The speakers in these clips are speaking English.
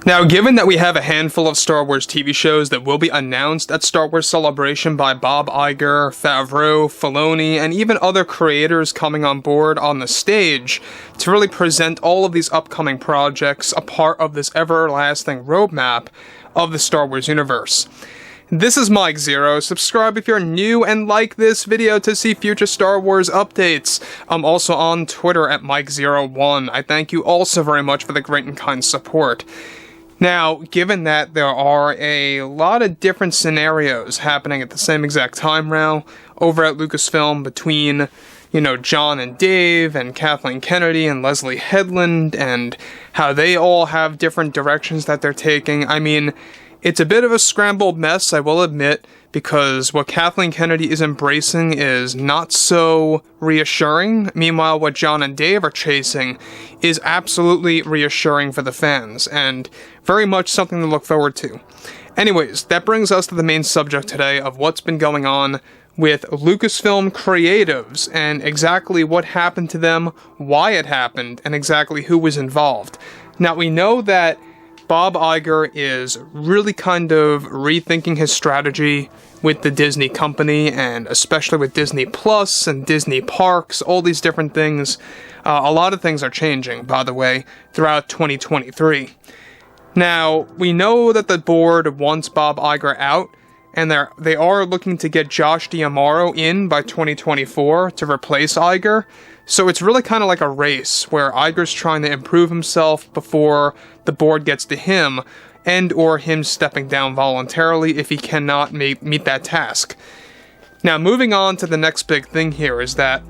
Now, given that we have a handful of Star Wars TV shows that will be announced at Star Wars Celebration by Bob Iger, Favreau, Filoni, and even other creators coming on board on the stage to really present all of these upcoming projects, a part of this everlasting roadmap of the Star Wars universe. This is Mike Zero. Subscribe if you're new and like this video to see future Star Wars updates. I'm also on Twitter at Mike01. I thank you all so very much for the great and kind support. Now, given that there are a lot of different scenarios happening at the same exact time now over at Lucasfilm between, John and Dave and Kathleen Kennedy and Leslie Headland and how they all have different directions that they're taking, it's a bit of a scrambled mess, I will admit, because what Kathleen Kennedy is embracing is not so reassuring. Meanwhile, what John and Dave are chasing is absolutely reassuring for the fans, and very much something to look forward to. Anyways, that brings us to the main subject today of what's been going on with Lucasfilm creatives, and exactly what happened to them, why it happened, and exactly who was involved. Now, we know that Bob Iger is really kind of rethinking his strategy with the Disney company, and especially with Disney Plus and Disney Parks, all these different things. A lot of things are changing, by the way, throughout 2023. Now, we know that the board wants Bob Iger out, and they are looking to get Josh D'Amaro in by 2024 to replace Iger. So it's really kind of like a race where Iger's trying to improve himself before the board gets to him, and or him stepping down voluntarily if he cannot meet that task. Now, moving on to the next big thing here is that,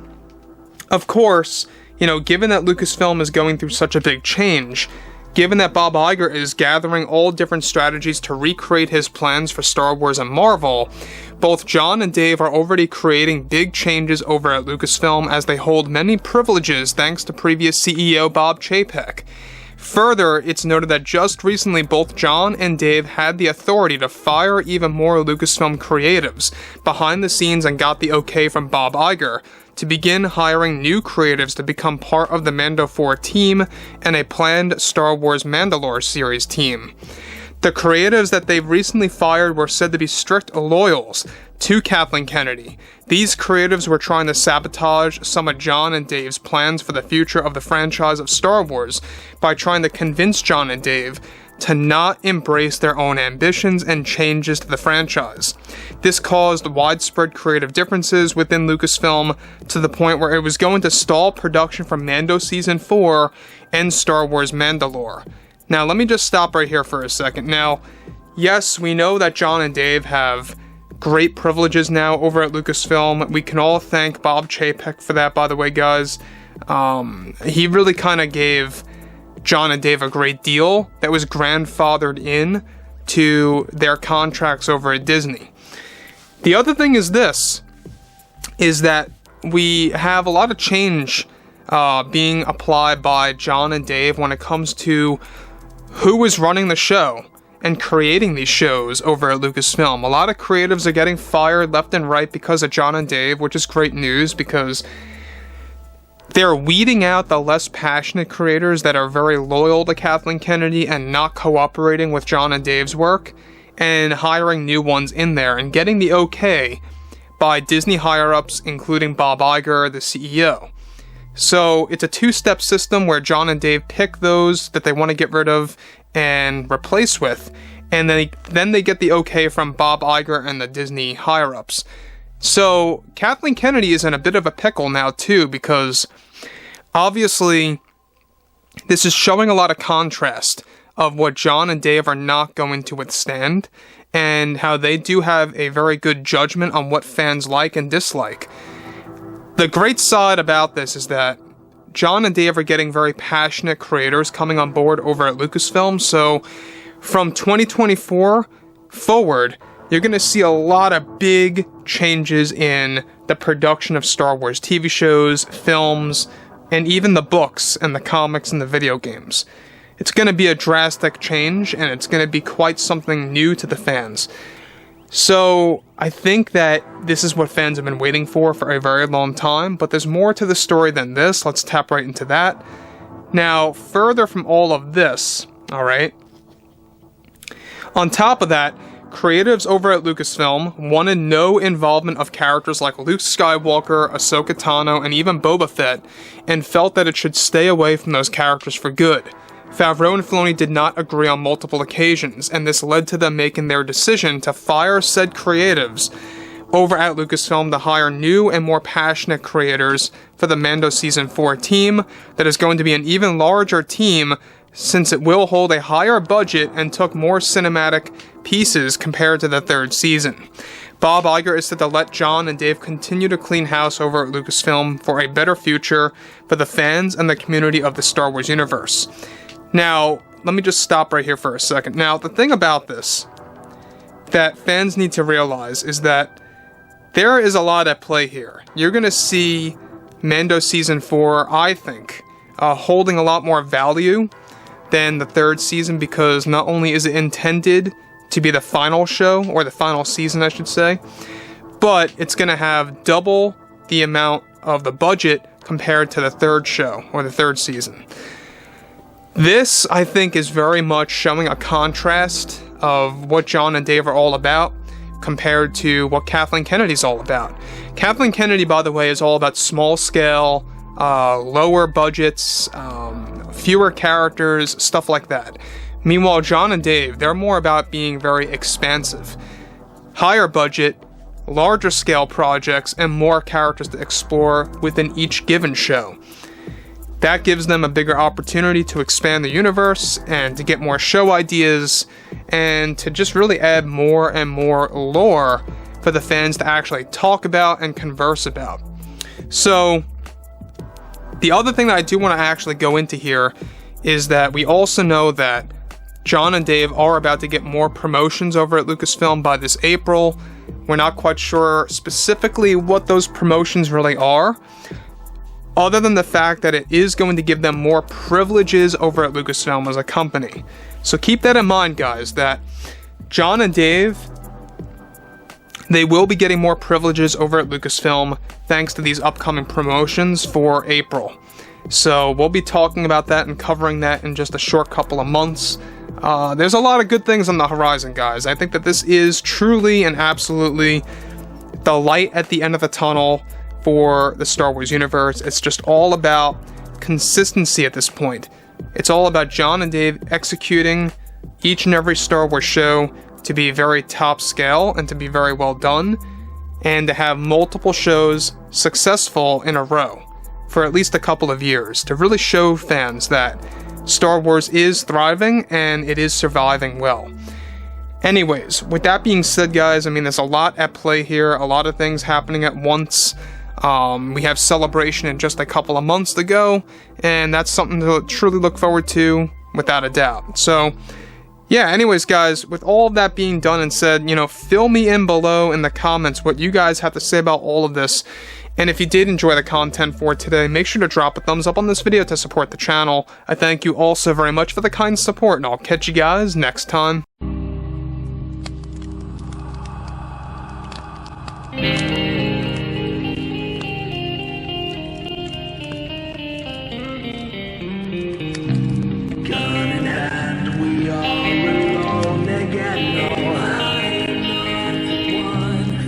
of course, given that Lucasfilm is going through such a big change, given that Bob Iger is gathering all different strategies to recreate his plans for Star Wars and Marvel, both John and Dave are already creating big changes over at Lucasfilm as they hold many privileges thanks to previous CEO Bob Chapek. Further, it's noted that just recently both John and Dave had the authority to fire even more Lucasfilm creatives behind the scenes and got the okay from Bob Iger to begin hiring new creatives to become part of the Mando 4 team and a planned Star Wars Mandalore series team. The creatives that they've recently fired were said to be strict loyals to Kathleen Kennedy. These creatives were trying to sabotage some of John and Dave's plans for the future of the franchise of Star Wars by trying to convince John and Dave to not embrace their own ambitions and changes to the franchise. This caused widespread creative differences within Lucasfilm to the point where it was going to stall production for Mando Season 4 and Star Wars Mandalore. Now, let me just stop right here for a second. Now, yes, we know that John and Dave have great privileges now over at Lucasfilm. We can all thank Bob Chapek for that, by the way, guys. He really kind of gave John and Dave a great deal that was grandfathered in to their contracts over at Disney. The other thing is this, is that we have a lot of change being applied by John and Dave when it comes to who is running the show and creating these shows over at Lucasfilm. A lot of creatives are getting fired left and right because of John and Dave, which is great news because they're weeding out the less passionate creators that are very loyal to Kathleen Kennedy and not cooperating with John and Dave's work, and hiring new ones in there and getting the okay by Disney higher-ups, including Bob Iger, the CEO. So it's a two-step system where John and Dave pick those that they want to get rid of and replace with, and then they get the okay from Bob Iger and the Disney higher-ups. So Kathleen Kennedy is in a bit of a pickle now too, because obviously this is showing a lot of contrast of what John and Dave are not going to withstand, and how they do have a very good judgment on what fans like and dislike. The great side about this is that John and Dave are getting very passionate creators coming on board over at Lucasfilm, so from 2024 forward, you're going to see a lot of big changes in the production of Star Wars TV shows, films, and even the books and the comics and the video games. It's going to be a drastic change, and it's going to be quite something new to the fans. So I think that this is what fans have been waiting for a very long time, but there's more to the story than this. Let's tap right into that. Now, further from all of this, alright, On top of that, creatives over at Lucasfilm wanted no involvement of characters like Luke Skywalker, Ahsoka Tano, and even Boba Fett, and felt that it should stay away from those characters for good. Favreau and Filoni did not agree on multiple occasions, and this led to them making their decision to fire said creatives over at Lucasfilm to hire new and more passionate creators for the Mando Season 4 team that is going to be an even larger team since it will hold a higher budget and took more cinematic pieces compared to the third season. Bob Iger is said to let John and Dave continue to clean house over at Lucasfilm for a better future for the fans and the community of the Star Wars universe. Now, let me just stop right here for a second. Now, the thing about this that fans need to realize is that there is a lot at play here. You're going to see Mando Season 4, I think, holding a lot more value than the third season, because not only is it intended to be the final show, or the final season I should say, but it's going to have double the amount of the budget compared to the third show, or the third season. This, I think, is very much showing a contrast of what John and Dave are all about compared to what Kathleen Kennedy's all about. Kathleen Kennedy, by the way, is all about small scale, lower budgets, fewer characters, stuff like that. Meanwhile, John and Dave, they're more about being very expansive. Higher budget, larger scale projects, and more characters to explore within each given show. That gives them a bigger opportunity to expand the universe and to get more show ideas and to just really add more and more lore for the fans to actually talk about and converse about. So, the other thing that I do want to actually go into here is that we also know that John and Dave are about to get more promotions over at Lucasfilm by this April. We're not quite sure specifically what those promotions really are, other than the fact that it is going to give them more privileges over at Lucasfilm as a company. So keep that in mind, guys, that John and Dave, they will be getting more privileges over at Lucasfilm thanks to these upcoming promotions for April. So we'll be talking about that and covering that in just a short couple of months. There's a lot of good things on the horizon, guys. I think that this is truly and absolutely the light at the end of the tunnel for the Star Wars universe. It's just all about consistency at this point. It's all about John and Dave executing each and every Star Wars show to be very top scale and to be very well done, and to have multiple shows successful in a row for at least a couple of years to really show fans that Star Wars is thriving and it is surviving well. Anyways, with that being said, guys, I mean, there's a lot at play here, a lot of things happening at once. We have Celebration in just a couple of months to go, and that's something to truly look forward to, without a doubt. So, yeah, anyways, guys, with all of that being done and said, fill me in below in the comments what you guys have to say about all of this. And if you did enjoy the content for today, make sure to drop a thumbs up on this video to support the channel. I thank you all so very much for the kind support, and I'll catch you guys next time.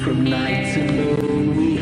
From night to moon, we